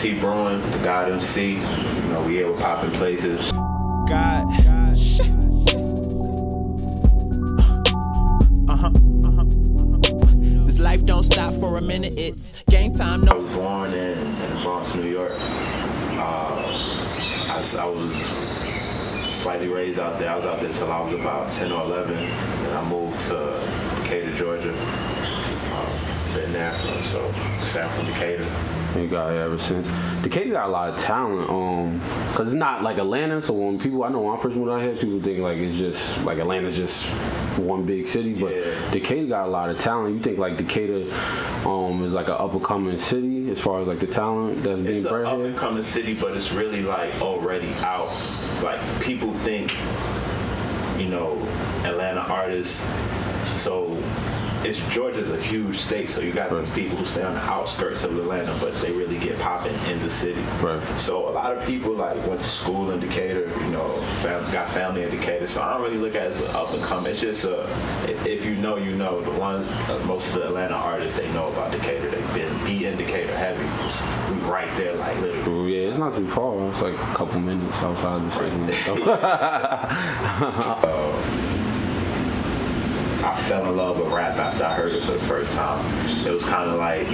T-Bruin, the God MC. We here with popping places. God. This life don't stop for a minute. It's game time. I was born in Bronx, New York. I was slightly raised out there. I was out there till I was about 10 or 11. And I moved to Decatur, Georgia. Been there from, so I'm from Decatur. You got it ever since. Decatur got a lot of talent, cause it's not like Atlanta. So when I first moved out here, people think like it's just like Atlanta's just one big city, but Decatur got a lot of talent. You think like Decatur is like an up and coming city as far as like the talent that's being bred here? It's an up and coming city, but it's really like already out. Like people think, Atlanta artists. So Georgia's a huge state, so you got these people who stay on the outskirts of Atlanta, but they really get popping in the city. Right. So a lot of people like went to school in Decatur, got family in Decatur. So I don't really look at it as an up and coming. It's just if you know, the ones, most of the Atlanta artists, they know about Decatur. They've been in Decatur heavy. We right there, like literally. Yeah, it's not too far. It's like a couple minutes outside the city. I fell in love with rap after I heard it for the first time. It was kind of like,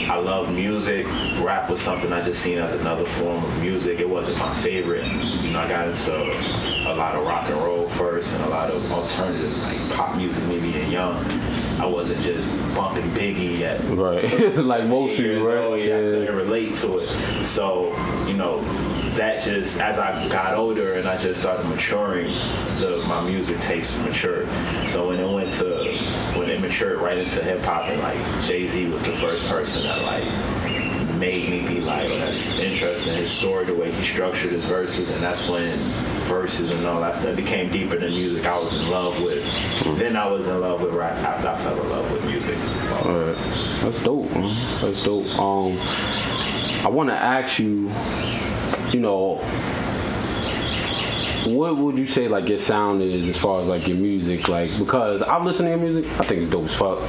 I love music. Rap was something I just seen as another form of music. It wasn't my favorite. I got into a lot of rock and roll first and a lot of alternative, like pop music, me being young. I wasn't just bumping Biggie at like most people, right? I couldn't relate to it. So, that just, as I got older and I just started maturing, my music taste matured. So when it matured right into hip hop, and like Jay-Z was the first person that like made me be like, oh, that's interesting, his story, the way he structured his verses, and that's when verses and all that stuff became deeper than music I was in love with. Then I was in love with rap after I fell in love with music. Alright. That's dope, man. That's dope. I want to ask you, what would you say like your sound is as far as like your music? Like, because I've listened to your music, I think it's dope as fuck.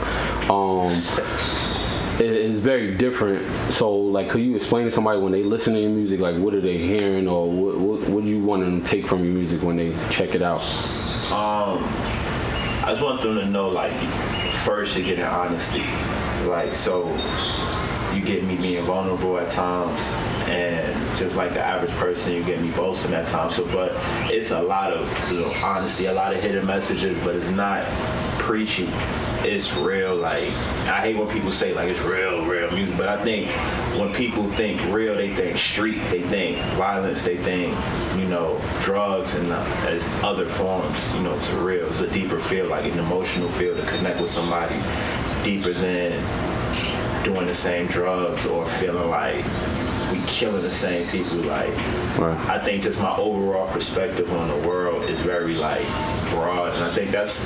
It's very different. So like, could you explain to somebody when they listen to your music, like what are they hearing, or what do you want them to take from your music when they check it out? I just want them to know, like, first you get an honesty. Like, so you get me being vulnerable at times, and just like the average person, you get me boasting at times. But it's a lot of honesty, a lot of hidden messages, but it's not preachy. It's real. Like, I hate when people say like it's real music, but I think when people think real, they think street, they think violence, they think drugs and as other forms. To real. It's a deeper feel, like an emotional feel, to connect with somebody deeper than doing the same drugs or feeling like we killing the same people. Like, I think just my overall perspective on the world is very like broad, and I think that's,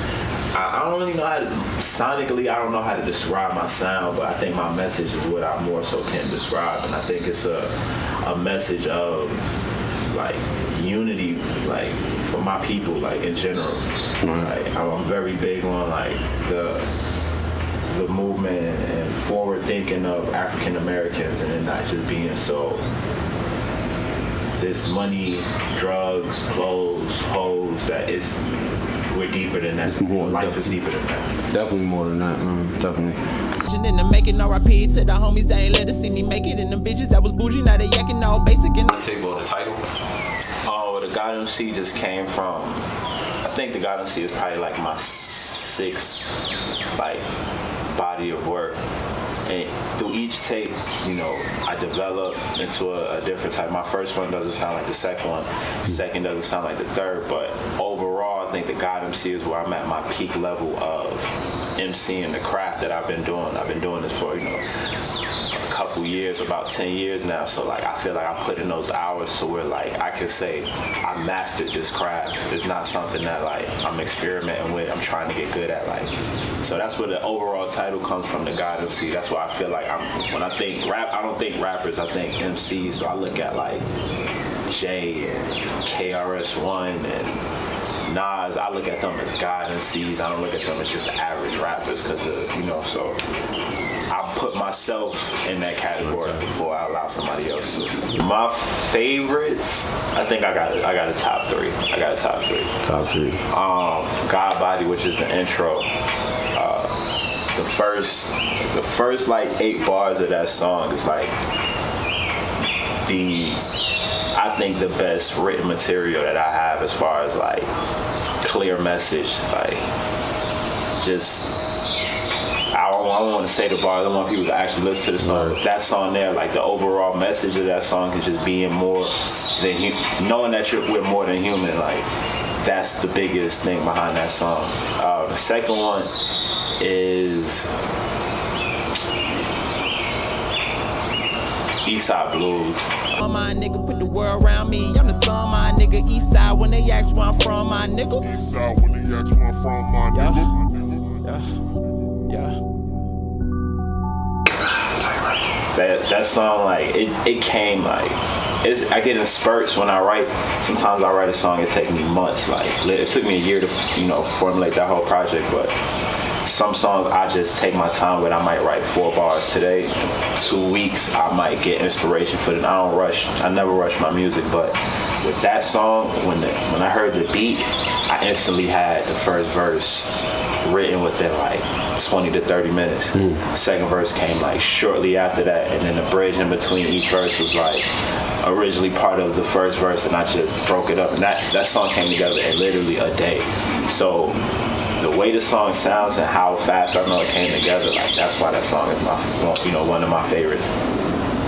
I don't really know how to, sonically, I don't know how to describe my sound, but I think my message is what I more so can describe, and I think it's a message of like unity, like for my people, like in general. Like, I'm very big on like the movement and forward thinking of African Americans, and it not just being so this money, drugs, clothes, hoes, that we're deeper than that. Life is deeper than that. Definitely more than that, man. Definitely. In the making, R.I.P. to the homies that ain't let us see me make it, and them bitches that was bougie, now they yakking all basic. And take the title. Oh, the God MC just came from, I think the God MC is probably like my sixth body of work. And through each tape, I develop into a different type. My first one doesn't sound like the second one. Second doesn't sound like the third. But overall, I think the God MC is where I'm at my peak level of MCing the craft that I've been doing. I've been doing this for, a couple years, about 10 years now. So like, I feel like I put in those hours to where like I can say I mastered this craft. It's not something that like I'm experimenting with. I'm trying to get good at. Like, so that's where the overall title comes from, the God MC. That's why I feel like when I think rap, I don't think rappers, I think MCs. So I look at like Jay and KRS-One and Nas. I look at them as God MCs. I don't look at them as just average rappers, because so I I'll put myself in that category before I allow somebody else to. My favorites, I think I got a top three. Top three. God Body, which is the intro. The first like 8 bars of that song is like I think the best written material that I have as far as like clear message, like just I don't want to say the bars. I don't want people to actually listen to the song. Right. That song there, like the overall message of that song is just being more than knowing that we're more than human. Like that's the biggest thing behind that song. The second one is Eastside Blues. My nigga put the world around me. I'm the son, my nigga. Eastside when they ask where I'm from, my nigga. Eastside when they ask where I'm from, my nigga. Yeah. That song, like it came like I get in spurts when I write. Sometimes I write a song, it takes me months. Like it took me a year to formulate that whole project, but some songs I just take my time with. I might write 4 bars today. In 2 weeks I might get inspiration for it. I don't rush. I never rush my music, but with that song, when I heard the beat, I instantly had the first verse written within like 20 to 30 minutes. The second verse came like shortly after that, and then the bridge in between each verse was like originally part of the first verse, and I just broke it up, and that song came together in literally a day. So the way the song sounds and how fast I know it came together, like that's why that song is one of my favorites.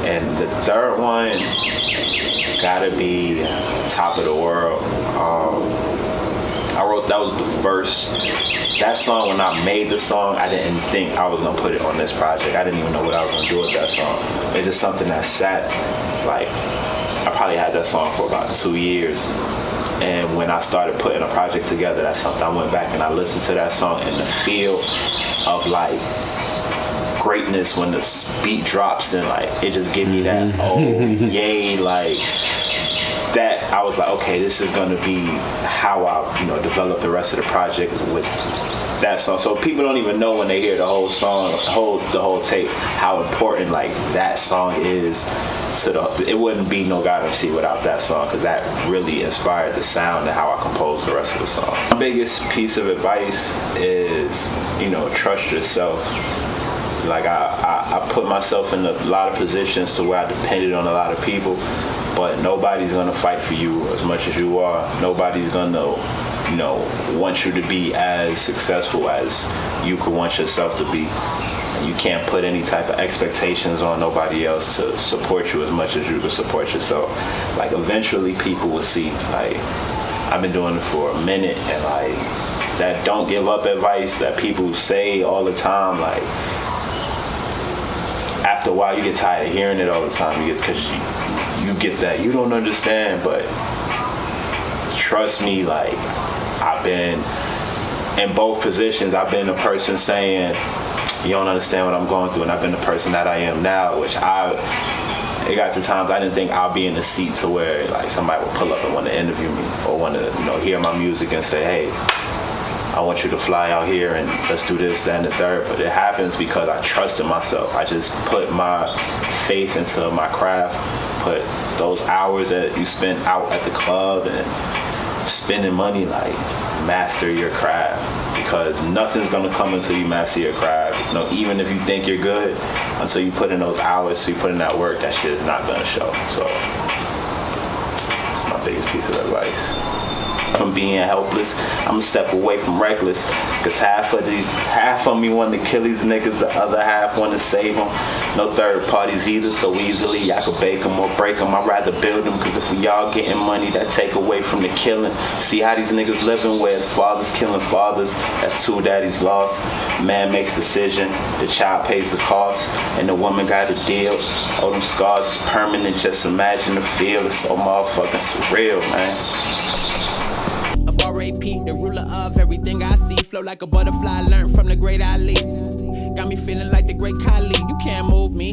And the third one gotta be Top of the World. That was the first. That song, when I made the song, I didn't think I was gonna put it on this project. I didn't even know what I was gonna do with that song. It's just something that sat, like, I probably had that song for about 2 years. And when I started putting a project together, that's something I went back and I listened to that song, and the feel of like greatness when the beat drops and like it just give me that yay, like that. I was like, okay, this is gonna be how I develop the rest of the project with that song. So people don't even know when they hear the whole song, the whole tape, how important like that song is. It wouldn't be No God MC without that song, because that really inspired the sound and how I composed the rest of the song. My biggest piece of advice is, trust yourself. Like I put myself in a lot of positions to where I depended on a lot of people, but nobody's gonna fight for you as much as you are. Nobody's gonna want you to be as successful as you could want yourself to be. You can't put any type of expectations on nobody else to support you as much as you can support yourself. Like eventually people will see. Like I've been doing it for a minute, and like that don't give up advice that people say all the time, like after a while you get tired of hearing it all the time. Because you get that you don't understand, but trust me, like I've been in both positions. I've been the person saying you don't understand what I'm going through, and I've been the person that I am now, which it got to times I didn't think I'll be in the seat to where like somebody would pull up and want to interview me or want to hear my music and say, hey, I want you to fly out here and let's do this, that, and the third. But it happens because I trusted myself. I just put my faith into my craft, put those hours that you spend out at the club and spending money, like master your craft, because nothing's gonna come until you master your craft. Even if you think you're good, until you put in those hours, so you put in that work, that shit is not gonna show. So it's my biggest piece of advice. From being helpless, I'm gonna step away from reckless, cause half of me want to kill these niggas, the other half want to save them. No third parties either, so easily I could bake them or break them. I'd rather build them, cause if we all getting money, that take away from the killing. See how these niggas living, where his father's killing fathers, that's 2 daddies lost. Man makes decision, the child pays the cost, and the woman got a deal. Oh, them scars is permanent, just imagine the feel. It's so motherfucking surreal, man. R.A.P., the ruler of everything I see. Flow like a butterfly, learn from the great Ali. Got me feeling like the great Khali. You can't move me.